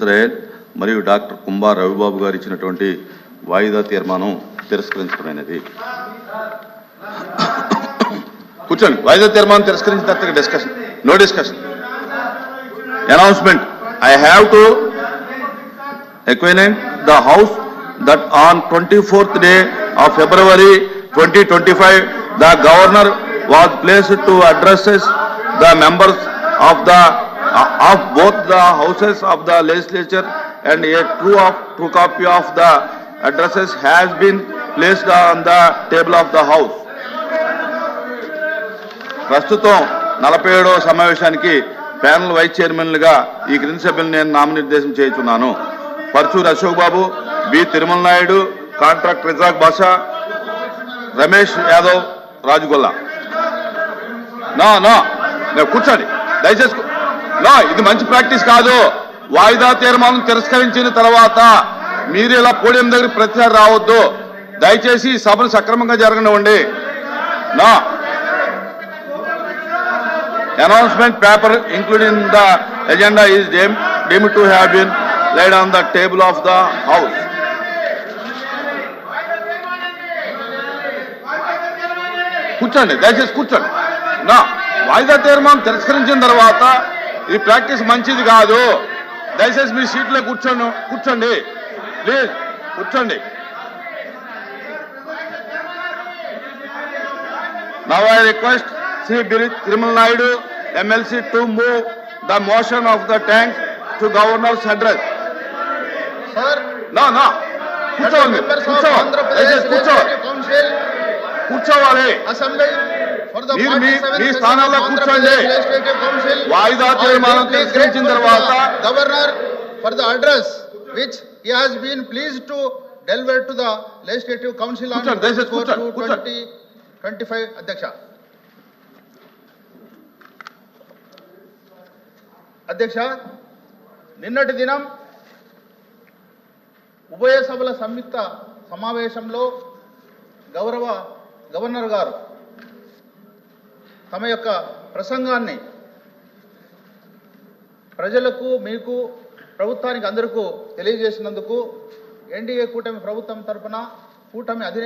ఇస్రాయెల్ మరియు డాక్టర్ కుంభా రవిబాబు గారు ఇచ్చినటువంటి వాయిదా తీర్మానం తిరస్కరించడమైనది. కూర్చోండి. వాయిదా తీర్మానం తిరస్కరించిన తర్వాత discussion. No discussion. Announcement. I have to acquaint the House that on 24th day of February 2025, the Governor was placed to address the members of both the houses of the legislature, and a true copy of the addresses has been placed on the table of the House. ప్రస్తుతం 47వ సమావేశానికి panel vice చైర్మన్లుగా ఈ క్రింది సభ్యులను నేను నామనిర్దేశం చేయుచున్నాను. పర్చూరి అశోక్ బాబు, B Tirumala Naidu, contract రిజాక్ బాషా, రమేష్ యాదవ్, రాజుగొల్లా. కూర్చోండి దయచేసి. ఇది మంచి ప్రాక్టీస్ కాదు. వాయిదా తీర్మానం తిరస్కరించిన తర్వాత మీరు ఇలా పోడియం దగ్గర ప్రతిసారి రావద్దు. దయచేసి సభను సక్రమంగా జరగనివ్వండి. Announcement paper including the agenda is deemed to have been laid on the table of the House. కూర్చోండి దయచేసి కూర్చోండి. వాయిదా తీర్మానం తిరస్కరించిన తర్వాత ఈ ప్రాక్టీస్ మంచిది కాదు. దయచేసి మీ సీట్లో కూర్చోండి ప్లీజ్. కూర్చోండి. Now I request Sri Tirumal Naidu, MLC, to move the motion of the tank to Governor's address. Sir. కూర్చోవాలి. మీ స్థానాల్లో కూర్చోండి. వాయిదా తీర్మానం తిరస్కరించిన తర్వాత governor for the address which he has been pleased to deliver to the Legislative Council on 2025. అధ్యక్ష. అధ్యక్ష, నిన్నటి దినం ఉభయ సభల సంయుక్త సమావేశంలో గౌరవ గవర్నర్ గారు తమ యొక్క ప్రసంగాన్ని ప్రజలకు, మీకు, ప్రభుత్వానికి అందరికీ తెలియజేసినందుకు ఎన్డీఏ కూటమి ప్రభుత్వం తరఫున కూటమి అధినేత